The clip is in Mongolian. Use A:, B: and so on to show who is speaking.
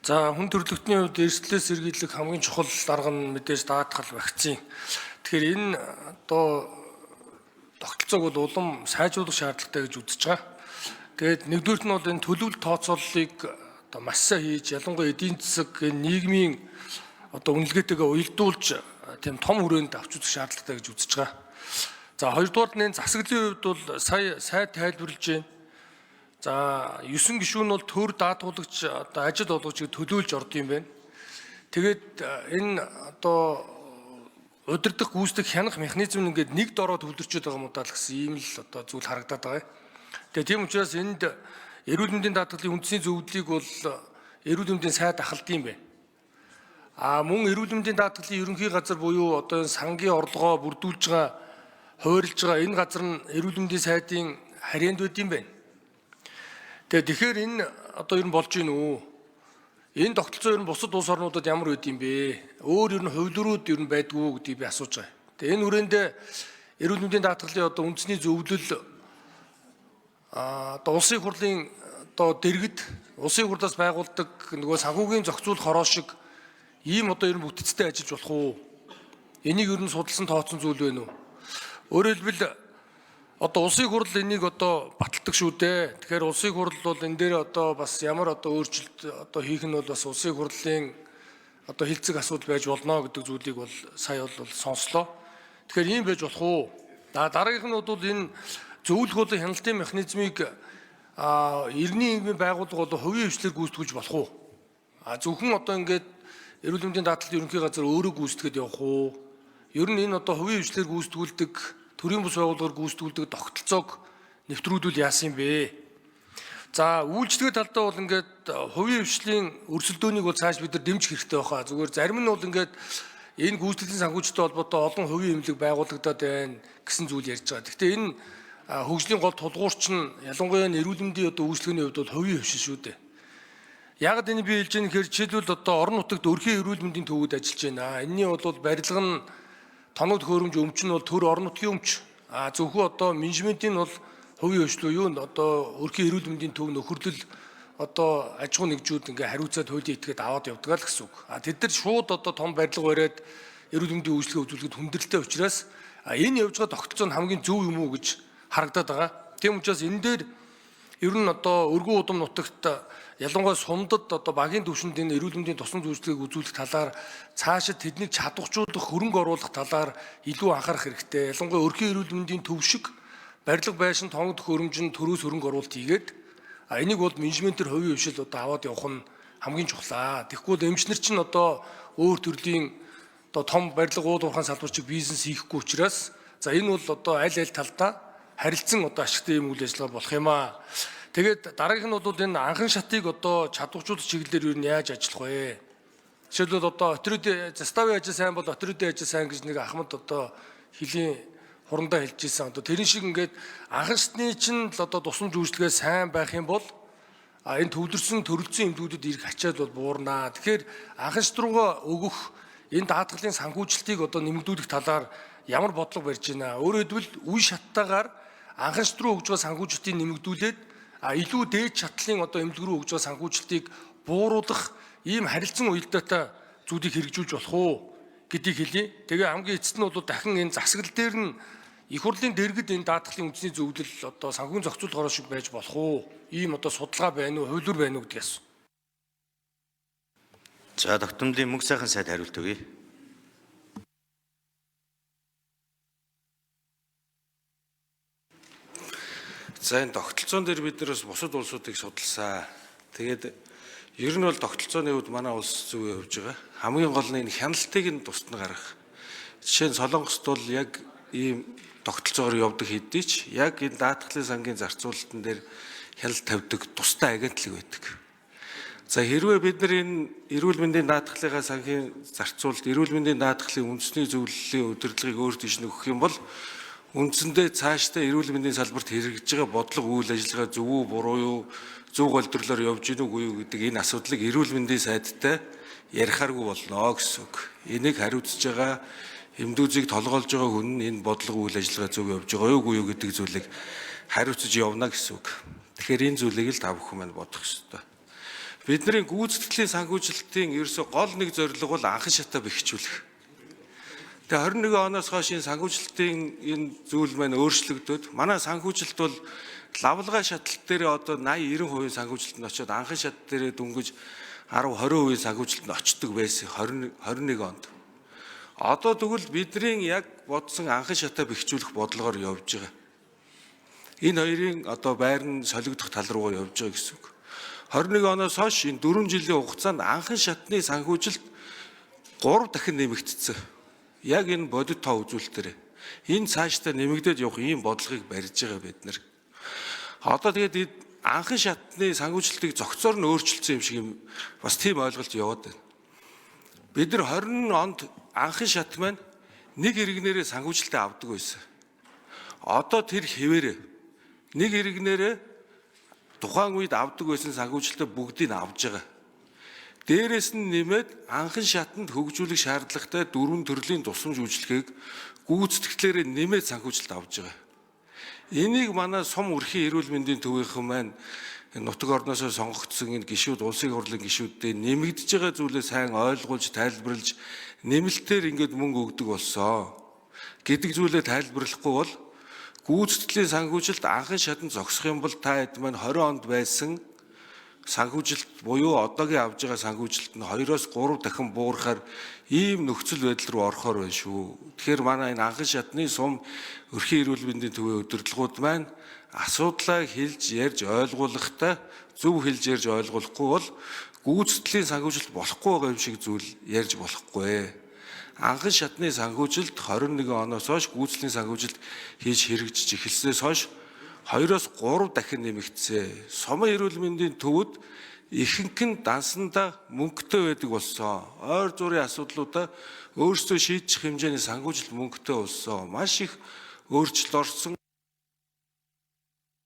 A: За хүн төрөлхтний хувьд эрсдлээс сэргийлэх хамгийн чухал дарга нь мэдээж даатгал вакцин. Тэгэхээр энэ одоо тогтолцоог бол улам сайжруулах шаардлагатай гэж үзэж байгаа. Тэгээд нэгдүгürt нь бол энэ төлөвлөлт тооцооллыг одоо маш сайн хийж, ялангуяа эдийн засаг энэ нийгмийн одоо үнэлгээтэйгээ уялдуулж тийм том хүрээнд авч үзэх шаардлагатай гэж үзэж байгаа. За хоёрдугаар нь засаглалын хувьд бол сая тайлбарлаж байна. За 9 гишүүн бол төр даатгуулагч одоо ажил олгогчийг төлөөлж орд юм байна. Тэгээд энэ одоо удирдах гүйцэтгэх хянах механизм ингээд нэг дороо төвлөрчөөд байгаа юм удаа л гэсэн ийм л одоо зүйл харагдаад байгаа. Тэгээд тийм учраас энд эрүүл мэндийн даатгалын үндэсний зөвлөлийг бол эрүүл мэндийн сайд ахалдсан юм байна. Мөн эрүүл мэндийн даатгалын ерөнхий газар буюу одоо сангийн орлогоо бүрдүүлж байгаа, хуваарлж байгаа энэ газар нь эрүүл мэндийн сайдын харьяанд байд юм байна. Тэгэхээр энэ одоо ер нь болж гин үү? Энэ тогтолцоо ер нь бусад улс орнуудад ямар байд юм бэ? Өөр ер нь хувилбарууд ер нь байдгүй гэдгийг би асууж байгаа. Тэгээ энэ хүрээнд эрүүл мэндийн даатгалын одоо үндэсний зөвлөл одоо улсын хурлын одоо дэргэд улсын хурлаас байгуулдаг нөгөө санхүүгийн зохицуулах хороо шиг ийм одоо ер нь бүтцтэй ажиллаж болох уу? Энийг ер нь судалсан тооцсон зүйл байна уу? Өөрөөр хэлбэл одоо улсын хурл энийг одоо баталдаг шүү дээ. Тэгэхээр улсын хурл бол энэ дээр одоо бас ямар одоо өөрчлөлт одоо хийх нь бол бас улсын хурлын одоо хилцэг асуудал байж болно гэдэг зүйлийг бол сая бол сонслоо. Тэгэхээр ийм байж болох уу? Дараагийнх нь бол энэ зөвлөх хяналтын механизмыг эртний нийгмийн байгууллага бол хувийн хвшлэр гүйцэтгэж болох уу? Зөвхөн одоо ингээд эрүүл мэндийн даатгалын ерөнхий газар өөрөө гүйцэтгээд явах уу? Ер нь энэ одоо хувийн хвшлэр гүйцэтгүүлдэг төрийн бус байгууллагаар гүйцэтгүүлдэг тогтолцоог нэвтрүүлвэл яасан юм бэ? За үйлчлэгээ талдаа бол ингээд хувийн хвшлийн өрсөлдөөнийг бол цааш бид нар дэмжих хэрэгтэй байхаа. Зүгээр зарим нь бол ингээд энэ гүйцэтгэлийн санхүүжилттэй холбоотой олон хувийн эмнэлэг байгуулагдаад байна гэсэн зүйл ярьж байгаа. Гэхдээ энэ хөгжлийн гол тулгуурч нь ялангуяа эрүүл мэндийн одоо үйлчлэгээний хувьд бол хувийн хвшил шүү дээ. Яг энэ би хэлж байгаа нь жишээлбэл одоо орон нутагт өрхийн эрүүл мэндийн төвүүд ажиллаж байна. Энэний бол барилга нь тоног төхөөрөмж өмч нь бол төр орон нутгийн өмч. Зөвхөн одоо менежментийн бол хувийн хвшил юу одоо өрхийн эрүүл мэндийн төв нөхөрлөл одоо аж ахуй нэгжүүд ингээ хариуцаад хуулийн этгээд аваад явдаг л гэсэн үг. Тэд нар шууд одоо том барилга бариад эрүүл мэндийн үйлчлэгээ үзүүлэхэд хүндрэлтэй учраас энэ явж байгаа тогтолцоо нь хамгийн зөв юм уу гэж харагдаад байгаа. Тийм учраас энэ дээр ер нь одоо өргөн удам нутагт ялангуяа сумдад одоо багийн түвшинд энэ эрүүл мэндийн тусламж үйлчлэгийг үзүүлэх талаар цаашид тэднийг чадваржуулах хөрөнгө оруулах талаар илүү анхаарах хэрэгтэй. Ялангуяа өрхийн эрүүл мэндийн төв шиг барилга байшин тоног төхөөрөмжийн төрөөс хөрөнгө оруулалт хийгээд энийг бол менежментээр хувийн хвшил одоо аваад явах нь хамгийн чухлаа. Тэгэхгүй бол эмчнэр чинь одоо өөр төрлийн одоо том барилга уул уурхайн салбарчиг бизнес хийхгүй учраас энэ бол одоо аль талдаа харилцан одоо ашигтай юм үйл ажиллагаа болох юм аа. Тэгээд дараагийнх нь бол энэ анхан шатыг одоо чадваржуулах чиглэлээр юу яаж ажиллах вэ? Жишээлбэл одоо отридын заставын ажил сайн бол отридын ажил сайн гэж нэг Ахмад одоо хэлийн хурандаа хэлж ирсэн. Одоо тэрэн шиг ингээд анхан шатны чинь л одоо тусламж үйлчлэгээ сайн байх юм бол энэ төвлөрсөн төрөлцсөн эмнэлгүүдэд ирэх ачаал бол буурнаа. Тэгэхээр анхан шат руугаа өгөх энэ даатгалын санхүүжилтийг одоо нэмэгдүүлэх талаар ямар бодлого барьж байна? Өөрөөр хэлбэл үе шаттайгаар анхан шат руу өгж байгаа санхүүжилтийг нэмэгдүүлээд илүү дээд шатлын одоо эмнэлэг рүү өгж байгаа санхүүжилтийг бууруулах ийм харилцан уялдаатай зүйлийг хэрэгжүүлж болох уу гэдгийг хэлье. Тэгээ хамгийн эцэст нь бол дахин энэ засаглал дээр нь их хурлын дэргэд энэ даатгалын үндэсний зөвлөл одоо санхүүгийн зохицуулалт хороо шиг байж болох уу? Ийм одоо судалгаа байна уу, хувилбар байна уу гэдгийг асуу.
B: За тогтмолын мөнх сайхан сайд хариулт өгье.
C: За энэ тогтолцоон дээр бид нэрс бусад улсуудыг судалсан. Тэгээд ер нь бол тогтолцооны хувьд манай улс зөв явж байгаа. Хамгийн гол нь энэ хяналтыг нь тусад нь гаргах. Жишээ нь Солонгост бол яг ийм тогтолцоогоор явдаг хэдий ч яг энэ даатгалын сангийн зарцуулалтан дээр хяналт тавьдаг тусдаа агентлаг байдаг. За хэрвээ бид нар энэ эрүүл мэндийн даатгалынхаа сангийн зарцуулалт, эрүүл мэндийн даатгалын үндэсний зөвлөлийн удирдлагыг өөр дэш нөгөх юм бол үндсэндээ цаашдаа эрүүл мэндийн салбарт хэрэгжиж байгаа бодлого үйл ажиллагаа зөв үү буруу юу, зөв голдролоор явж гин үгүй юу гэдэг энэ асуудлыг эрүүл мэндийн сайдтай ярихааргүй болно гэсэн үг. Энийг хариуцж байгаа эмдүүзийг толгоолж байгаа хүн нь энэ бодлого үйл ажиллагаа зөв явж байгаа юу үгүй юу гэдэг зүйлийг хариуцж явна гэсэн үг. Тэгэхээр энэ зүйлийг л та бүхэн маань бодох ёстой. Бидний гүйцэтгэлийн санхүүжилтийн ерөөсө гол нэг зорилго бол анхан шатаа бэхжүүлэх. Тэгээ 21 оноос хойш энэ санхүүжилтийн энэ зүйл маань өөрчлөгдөд манай санхүүжилт бол лавлгаа шатлал дээр одоо 80-90% санхүүжилтанд очиод анхан шат дээрээ дүнгиж 10-20% санхүүжилтанд очдог байсан 21 онд. Одоо тэгвэл бидний яг бодсон анхан шатаа бэхжүүлэх бодлогоор явж байгаа. Энэ хоёрын одоо байр нь солигдох тал руугаа явж байгаа гэсэн үг. 21 оноос хойш энэ 4 жилийн хугацаанд анхан шатны санхүүжилт 3 дахин нэмэгдсэн. Яг энэ бодит тоо үзүүлэлтээр энэ цаашдаа нэмэгдээд явах ийм бодлогыг барьж байгаа бид нар. Одоо тэгээд анхан шатны санхүүжилтийг зохицоор нь өөрчилсөн юм шиг юм бас тийм ойлголт яваад байна. Бид нар 20 онд анхан шат маань нэг иргэнээрээ санхүүжилтээ авдаг байсан. Одоо тэр хэвээрээ нэг иргэнээрээ тухайн үед авдаг байсан санхүүжилтээ бүгдийг авж байгаа. Дээрээс нь нэмээд анхан шатанд хөгжүүлэх шаардлагатай 4 төрлийн тусламж үйлчлэгийг гүйцэтгэлээрээ нэмээд санхүүжилт авж байгаа. Энийг манай сум өрхийн эрүүл мэндийн төвийнхэн маань нутаг орносоо сонгогдсон энэ гишүүд улсын хурлын гишүүдтэй нэмэгдэж байгаа зүйлээ сайн ойлгуулж тайлбарлаж нэмэлтээр ингээд мөнгө өгдөг болсон гэдэг зүйлээ тайлбарлахгүй бол гүйцэтгэлийн санхүүжилт анхан шатанд зогсох юм бол та хэд маань 20 онд байсан санхүүжилт буюу одоогийн авж байгаа санхүүжилт нь 2-3 дахин буурахаар ийм нөхцөл байдал руу орохоор байна шүү. Тэгэхээр манай энэ анхан шатны сум өрхийн эрүүл мэндийн төвийн удирдлагууд маань асуудлаа хэлж ярьж ойлгуулахдаа зөв хэлж ярьж ойлгуулахгүй бол гүйцэтгэлийн санхүүжилт болохгүй байгаа юм шиг зүйл ярьж болохгүй. Анхан шатны санхүүжилт 21 оноос хойш гүйцэтгэлийн санхүүжилт хийж хэрэгжиж эхэлснээс хойш 2-3 дахин нэмэгдсэн. Сумын эрүүл мэндийн төвд ихэнх нь дансандаа мөнгөтэй байдаг болсон. Ойр зургийн асуудлуудаа өөрсдөө шийдэх хэмжээний санхүүжилт мөнгөтэй болсон. Маш их өөрчлөлт орсон.